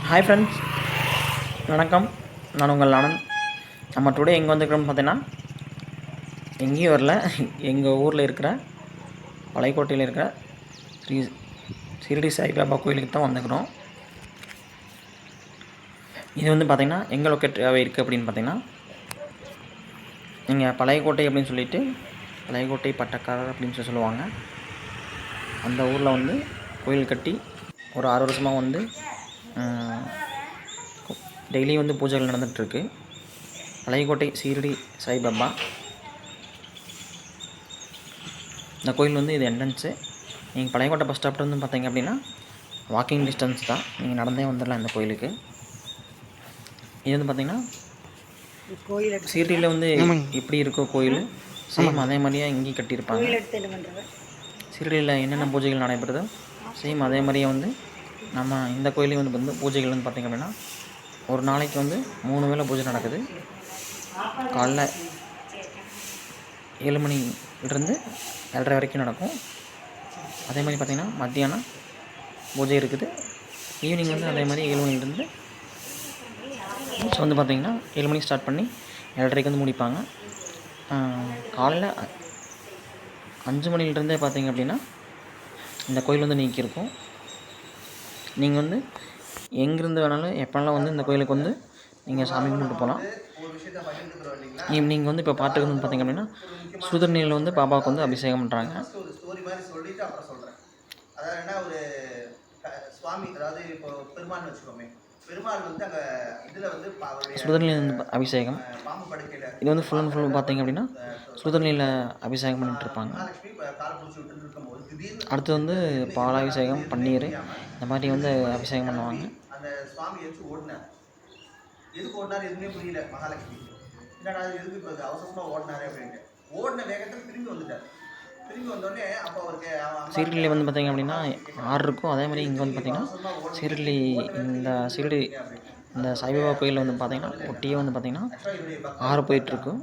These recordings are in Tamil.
ஹாய் ஃப்ரெண்ட்ஸ், வணக்கம். நான் உங்கள் ஆனந்த். நம்ம டுடே எங்கே வந்துருக்கிறோம்னு பார்த்தீங்கன்னா, எங்கேயும் வரல, எங்கள் ஊரில் இருக்கிற பழையக்கோட்டையில் இருக்கிற ஸ்ரீ ஷிரடி சாய்பாபா கோயிலுக்கு தான் வந்துக்கிறோம். இது வந்து பார்த்திங்கன்னா எங்கே லொக்கேட்டாகவே இருக்குது அப்படின்னு பார்த்தீங்கன்னா, இங்கே பழையக்கோட்டை அப்படின்னு சொல்லிட்டு பழையக்கோட்டை பட்டக்காரர் அப்படின்னு சொல்லுவாங்க. அந்த ஊரில் வந்து கோயில் கட்டி ஒரு 6 வருஷமாக வந்து டெய்லியும் வந்து பூஜைகள் நடந்துகிட்ருக்கு. பழையக்கோட்டை ஷிரடி சாய்பாபா. இந்த கோயில் வந்து இது என்ட்ரன்ஸு. நீங்கள் பழையக்கோட்டை பஸ் ஸ்டாப்ல வந்து பார்த்தீங்க அப்படின்னா வாக்கிங் டிஸ்டன்ஸ் தான், நீங்கள் நடந்தே வந்துடலாம் இந்த கோயிலுக்கு. இது வந்து பார்த்திங்கன்னா ஷிரடியில் வந்து எப்படி இருக்கோ கோயில் சேம் அதே மாதிரியே இங்கேயும் கட்டியிருப்பாங்க. ஷிரடியில் என்னென்ன பூஜைகள் நடைபெறுதோ சேம் அதே மாதிரியே வந்து நம்ம இந்த கோயிலையும் வந்து பூஜைகள் வந்து பார்த்திங்க அப்படின்னா ஒரு நாளைக்கு வந்து 3 வேளை பூஜை நடக்குது. காலைல 7 மணிலிருந்து 7:30 வரைக்கும் நடக்கும். அதே மாதிரி பார்த்திங்கன்னா மத்தியானம் பூஜை இருக்குது. ஈவினிங் வந்து அதே மாதிரி 7 மணிலேருந்து வந்து பார்த்திங்கன்னா 7 மணிக்கு ஸ்டார்ட் பண்ணி 7:30க்கு வந்து முடிப்பாங்க. காலையில் 5 மணிலேருந்தே பார்த்திங்க அப்படின்னா இந்த கோயில் வந்து நீக்கியிருக்கும். நீங்கள் வந்து எங்கேருந்து வேணாலும் எப்போனாலும் வந்து இந்த கோயிலுக்கு வந்து நீங்கள் சாமி கும்பிட்டு போகலாம். நீங்கள் வந்து இப்போ பார்த்துக்கு வந்து பார்த்திங்க அப்படின்னா சுடுதண்ணியில் வந்து பாபாவுக்கு வந்து அபிஷேகம் பண்ணுறாங்க. சுடுதண்ணியில் அபிஷேகம் இது வந்து ஃபுல் அண்ட் ஃபுல் பார்த்திங்க அப்படின்னா சுடுதண்ணியில் அபிஷேகம் பண்ணிகிட்ருப்பாங்க. அடுத்து வந்து பாலாபிஷேகம், பன்னீர் இந்த மாதிரி வந்து அபிஷேகம் பண்ணுவாங்க. ஷிரடியில் வந்து பார்த்திங்க அப்படின்னா 6 இருக்கும். அதே மாதிரி இங்கே வந்து பார்த்திங்கன்னா ஷிரடி இந்த சாய்பாபா கோயிலில் வந்து பார்த்திங்கன்னா ஒட்டியே வந்து பார்த்திங்கன்னா 6 போயிட்டுருக்கு.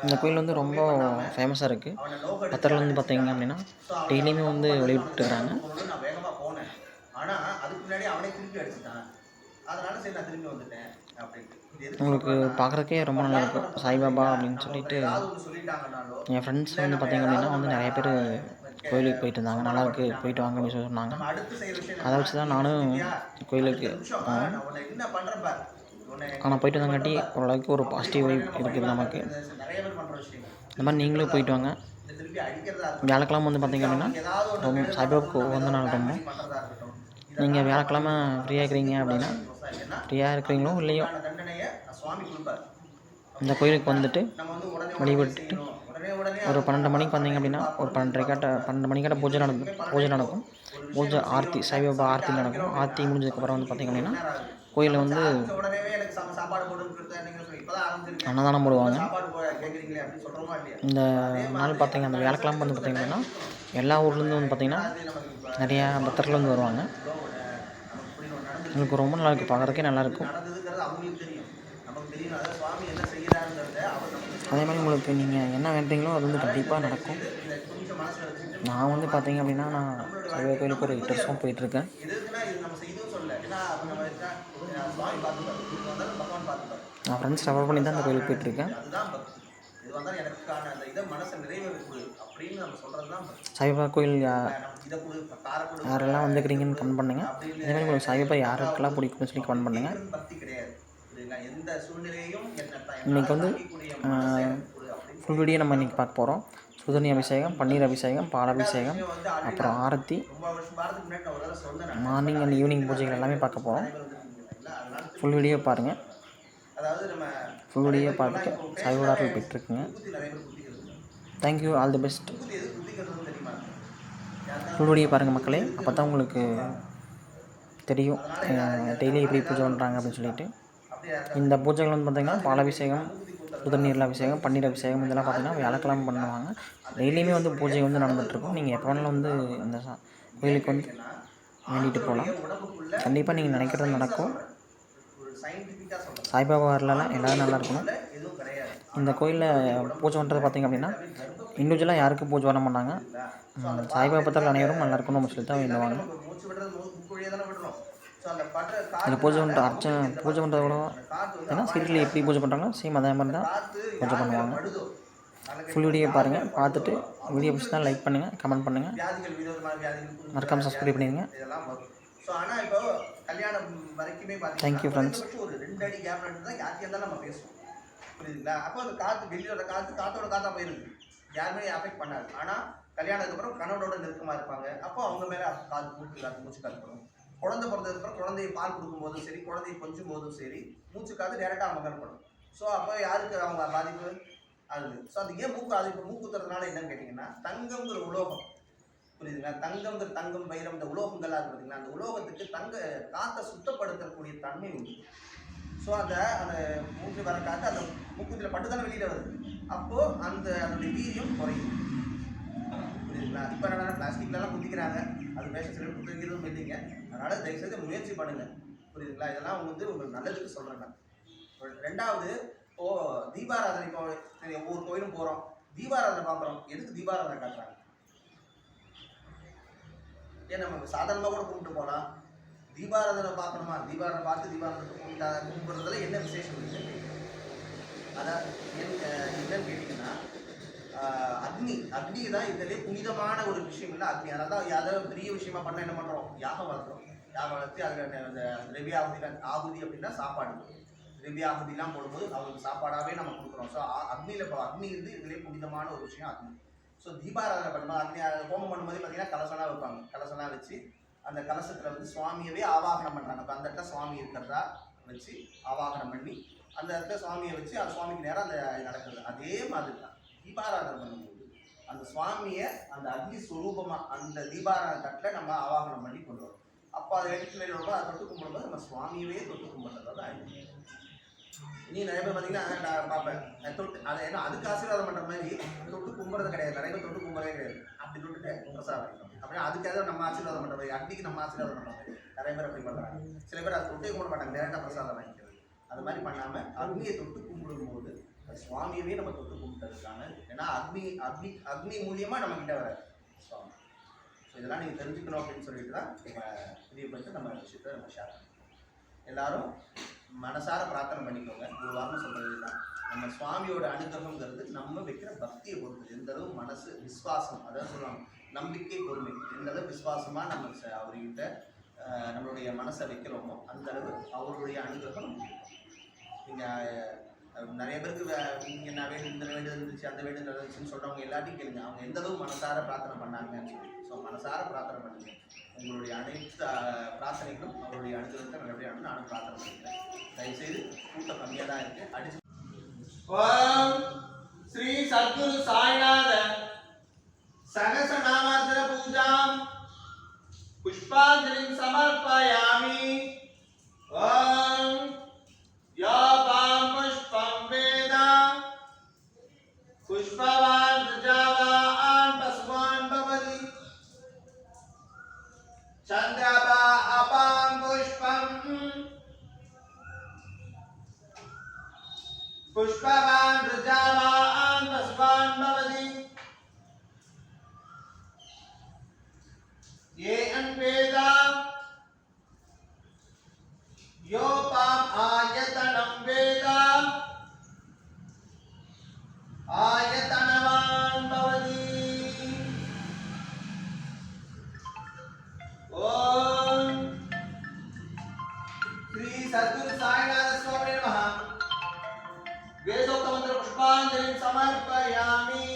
இந்த கோயில் வந்து ரொம்ப ஃபேமஸாக இருக்குது. பத்தரில் வந்து பார்த்திங்க அப்படின்னா டெய்லியுமே வந்து வெளியிட்டுருக்காங்க. உங்களுக்கு பார்க்குறதுக்கே ரொம்ப நல்லாயிருக்கும். சாய்பாபா அப்படின்னு சொல்லிட்டு என் ஃப்ரெண்ட்ஸ் வந்து பார்த்திங்க அப்படின்னா வந்து நிறைய பேர் கோயிலுக்கு போயிட்டு இருந்தாங்க. நல்லாயிருக்கு, போயிட்டு வாங்க அப்படின்னு சொல்லி சொன்னாங்க. அதை வச்சு தான் நானும் கோயிலுக்கு போனேன். ஆனால் போயிட்டு வந்தங்காட்டி ஓரளவுக்கு ஒரு பாசிட்டிவ் வைப் இருக்குது நமக்கு. இந்த மாதிரி நீங்களும் போயிட்டு வாங்க. வியாழக்கிழமை வந்து பார்த்திங்க அப்படின்னா ரொம்ப சாய்பாபாவுக்கு உகந்த நாள். ரொம்ப நீங்கள் வியாழக்கிழமை ஃப்ரீயாக இருக்கிறீங்க அப்படின்னா ஃப்ரீயாக இருக்கிறீங்களோ இல்லையோ இந்த கோயிலுக்கு வந்துட்டு வழிபட்டுட்டு ஒரு 12 மணிக்கு வந்தீங்க அப்படின்னா ஒரு 12 மணிக்காட்ட பூஜை நடக்கும். பூஜை ஆர்த்தி, சாய்பாபா ஆர்த்தி நடக்கும். ஆர்த்தி முடிஞ்சதுக்கப்புறம் வந்து பார்த்திங்க அப்படின்னா கோயிலில் வந்து அன்னதானம் போடுவாங்க. இந்த நாள் பார்த்திங்க அந்த வியாழக்கிழமை வந்து பார்த்திங்க அப்படின்னா எல்லா ஊர்லேருந்து வந்து பார்த்திங்கன்னா நிறையா பக்தர்கள் வந்து வருவாங்க. உங்களுக்கு ரொம்ப நல்லா இருக்குது, பார்க்குறதுக்கே நல்லாயிருக்கும். அதே மாதிரி உங்களுக்கு நீங்கள் என்ன வேண்டுறீங்களோ அது வந்து கண்டிப்பாக நடக்கும். நான் வந்து பார்த்திங்க அப்படின்னா நான் சாய்பாபா கோயிலுக்கு ஒரு 8 வருஷம் போயிட்டுருக்கேன். நான் ஃப்ரெண்ட்ஸ் ரெஃபர் பண்ணி தான் இந்த கோயிலுக்கு போயிட்டுருக்கேன். சாய்பாபா கோயில் யாரெல்லாம் வந்துக்கிறீங்கன்னு கமெண்ட் பண்ணுங்கள். அதே மாதிரி உங்களுக்கு சாய்பாபா யாருக்கெல்லாம் பிடிக்கும்னு சொல்லி கமெண்ட் பண்ணுங்கள். இன்றைக்கி வந்து ஃபுல் வீடியோ நம்ம இன்றைக்கி பார்க்க போகிறோம். சுடுதண்ணி அபிஷேகம், பன்னீர் அபிஷேகம், பாலாபிஷேகம், அப்புறம் ஆரத்தி, மார்னிங் அண்ட் ஈவினிங் பூஜைகள் எல்லாமே பார்க்க போகிறோம். ஃபுல் வீடியோ பாருங்கள். ஃபுல் வீடியோ பார்த்துட்டு சாய்பாபாவில் போய்ட்டுருக்குங்க. Thank you, all the best. Full video பாருங்கள் மக்களே, அப்போ தான் உங்களுக்கு தெரியும் டெய்லி எப்படி பூஜை பண்ணுறாங்க அப்படின்னு சொல்லிட்டு. இந்த பூஜைகள் வந்து பார்த்திங்கன்னா பாலாபிஷேகம், சுடுதண்ணீரில் அபிஷேகம், பன்னீர் அபிஷேகம் இதெல்லாம் பார்த்திங்கன்னா வியாழக்கிழமை பண்ணுவாங்க. டெய்லியுமே வந்து பூஜை வந்து நடந்துகிட்ருக்கும். நீங்கள் எப்போ வேணாலும் வந்து இந்த கோயிலுக்கு வந்து வேண்டிட்டு போகலாம். கண்டிப்பாக நீங்கள் நினைக்கிறது நடக்கும். சாய்பாபா வரலாம் எல்லோரும் நல்லா இருக்கணும். இந்த கோயிலில் பூஜை பண்ணுறது பார்த்திங்க அப்படின்னா இண்டிவிஜுவலாக யாருக்கும் பூஜை பண்ண மாட்டாங்க. சாய்பாபா பக்தர்கள் அனைவரும் நல்லா இருக்கணும் அப்படின்னு சொல்லி தான் வேண்டுவாங்க. மூச்சு விடுறது மூக்கு வழியாக தானே விடுறோம். ஸோ அந்த படுற அதில் பூஜை பண்ணுற பூஜை பண்ணுறத கூட ஏன்னா சீரியலில் எப்படி பூஜை பண்ணுறாங்களோ சேம் அதே மாதிரி தான் பூஜை பண்ணுவாங்க. ஃபுல் வீடியோ பாருங்கள். பார்த்துட்டு வீடியோ பிடிச்சா லைக் பண்ணுங்கள், கமெண்ட் பண்ணுங்கள், வியாதிகள் விதவிதமான வியாதிகள் மறக்காமல் சப்ஸ்கிரைப் பண்ணிடுங்க. இதெல்லாம் வரும். ஸோ ஆனால் இப்போ கல்யாணம் வரைக்குமே தேங்க்யூ ஃப்ரெண்ட்ஸ். ஒரு 2 அடி கேப் தான் யாருக்கு இருந்தாலும் நம்ம பேசுவோம், புரியுதுங்களா? அப்போ அந்த காற்று வெளியோட காற்றோட காற்றா போயிருக்கு, யாருமே அஃபெக்ட் பண்ணாது. ஆனால் கல்யாணத்துக்கு அப்புறம் கணவனோட நெருக்கமாக இருப்பாங்க. அப்போ அவங்க மேலே மூச்சு காத்துப்படும். குழந்தை பிறந்ததுக்கப்புறம் குழந்தைய பால் கொடுக்கும்போதும் சரி, குழந்தைய கொஞ்சம் போதும் சரி, மூச்சு காத்து டேரெக்டாக அவங்க மேற்படும். ஸோ அப்போ யாருக்கு அவங்க பாதிப்பு அது. ஸோ அது ஏன் மூக்குத்துறதுனால என்னன்னு கேட்டிங்கன்னா, தங்கம்ங்கிற உலோகம், புரியுதுங்களா? தங்கம் வைரம் இந்த உலோகங்கள்லாம் இருக்கு பார்த்தீங்களா, அந்த உலோகத்துக்கு காற்றை சுத்தப்படுத்தக்கூடிய தன்மை உண்டு. ஸோ அந்த மூச்சு வர காற்று அந்த மூக்குத்தில் பட்டு தானே வெளியில் வருது. அப்போது அதனுடைய வீரியம் குறையும், புரியுதுங்களா? இப்போ என்னன்னா பிளாஸ்டிக்லாம் குத்திக்கிறாங்க, அது பேச சில குத்திக்கிறதும் இல்லைங்க. அதனால் தயவுசெய்து முயற்சி பண்ணுங்கள், புரியுதுங்களா? இதெல்லாம் உங்களுக்கு நல்லதுக்கு சொல்கிறேன் நான். ரெண்டாவது, தீபாராதனை. இப்போ ஒவ்வொரு கோயிலும் போகிறோம், தீபாராதனை பார்க்குறோம். எதுக்கு தீபாராதனை காட்டுறாங்க? ஏன் நம்ம சாதாரணமாக கூட கும்பிட்டு போகலாம், தீபாராதனை பார்க்கணுமா? தீபாராதனை பார்த்து தீபாராதனை கும்பிட்றதுல என்ன விசேஷம் இருக்குது? அதான் என்னன்னு கேட்டிங்கன்னா, அக்னி தான் இதுலேயே புனிதமான ஒரு விஷயம் இல்லை அக்னி. அதனால தான் யாராவது பெரிய விஷயமா பண்ண என்ன பண்ணுறோம், யாகம் வளர்க்குறோம். யாகம் வளர்த்து அதில் அந்த ஆகுதி அப்படின்னா சாப்பாடு, திவ்யாகுதிலாம் போடும்போது அவங்களுக்கு சாப்பாடாகவே நம்ம கொடுக்குறோம். ஸோ அக்னி இருந்து இதுலேயே புனிதமான ஒரு விஷயம் அக்னி. ஸோ தீபாராதனை பண்ணும்போது அக்னி ஹோமம் பண்ணும்போது பார்த்தீங்கன்னா கலசம்லாம் வைப்பாங்க. கலசம்லாம் வச்சு அந்த கலசத்தில் சுவாமியவே ஆவாகனம் பண்ணுறாங்க. அப்போ அந்த இடத்துல சுவாமி இருக்கிறதா வச்சு ஆவாகனம் பண்ணி அந்த இடத்துல சுவாமியை வச்சு அந்த சுவாமிக்கு நேரம் அந்த நடக்குது. அதே மாதிரி தான் தீபாராதனை பண்ணும்போது அந்த சுவாமியை அந்த அக்னி ஸ்வரூபமாக அந்த தீபாராதனை தட்டில் நம்ம ஆவாகனம் பண்ணி கொண்டு வரோம். அப்போ அதை எடுத்து வரும்போது அதை தொட்டு கும்பிடும்போது நம்ம சுவாமியவே தொட்டு கும்பிட்றதா தான். நீ நிறைய பேர் பார்த்தீங்கன்னா நான் பார்ப்பேன் தொட்டு அதை ஏன்னா அதுக்கு ஆசீர்வாதம் பண்ணுற மாதிரி தொட்டு கும்பிட்றது கிடையாது. நிறைய பேர் தொட்டு கும்பிட்றதே கிடையாது. அப்படி தொட்டுட்டு பிரசாதம் அப்படின்னா அதுக்காக நம்ம ஆசீர்வாதம் பண்ணுற மாதிரி, அக்னிக்கு நம்ம ஆசீர்வாதம் பண்ணுற மாதிரி நிறைய பேர் அப்படி பண்ணுறாங்க. சில பேர் அதை தொட்டே கும்பிட மாட்டாங்க, டேரெக்டாக பிரசாதம் வாங்கிக்கிறது. அது மாதிரி பண்ணாமல் அக்னியை தொட்டு கும்பிடும்போது சுவாமியவே நம்ம தொட்டு கும்பிட்டதுக்கான, ஏன்னா அக்னி மூலியமாக நம்ம கிட்ட வர சுவாமி. ஸோ இதெல்லாம் நீங்கள் தெரிஞ்சுக்கணும் அப்படின்னு சொல்லிட்டு தான் தெரியப்பட்டு நம்ம விஷயத்தை நம்ம ஷேர் பண்ணோம். எல்லாரும் மனசார பிரார்த்தனை பண்ணிக்கோங்க. ஒரு வாரம் சொல்கிறது தான், நம்ம சுவாமியோட அனுகிரகங்கிறது நம்ம வைக்கிற பக்தியை பொறுத்து. எந்த அளவு மனசு விஸ்வாசம், அதாவது சொல்லுவாங்க நம்பிக்கை பொறுமை, எந்த அளவு விசுவாசமாக நம்ம அவர்கிட்ட நம்மளுடைய மனசை வைக்கிறோமோ அந்த அளவு அவருடைய அனுகிரகம் நமக்கு இருக்கும். நீங்கள் நிறைய பேருக்கு நீங்கள் நான் வேணும் இந்த வேண்டு இருந்துச்சு அந்த வேண்டு இருந்துச்சுன்னு சொல்கிறவங்க எல்லாத்தையும் கேளுங்க, அவங்க எந்த அளவு மனசார பிரார்த்தனை பண்ணாங்கன்னு சொல்லி. ஸோ மனசார பிரார்த்தனை பண்ணுங்க. உங்களுடைய அனைத்து பிரார்த்தனைகளும் அவருடைய அனுகிரகத்தை நல்லபடியாக நானும் பிரார்த்தனை பண்ணிக்கிறேன். தயவுசெய்து கூட்டம் கம்மியாக தான் இருக்குது, அடிச்சு. ஓம் ஸ்ரீ சத்குரு சாய்நாத சகசநாமாத்திர பூஜாம் புஷ்பாஞ்சலிம் சமர்ப்பயாமி. ஓம் யாபாம் புஷ்பம் வேத புஷ்பவான் பிரஜாவான் பசுவான் பவதி சந்திரபா அபாம் புஷ்பம் पुष्पवान् प्रजावान् पशुवान् भवति ये अन्वेद योपाम् आयतनं वेद आयतनवान् भवति. ओम श्री सद्गुरु साईनाथ स्वामी नमः. वेदोक्तमन्त्र पुष्पाञ्जलिं समर्पयामि.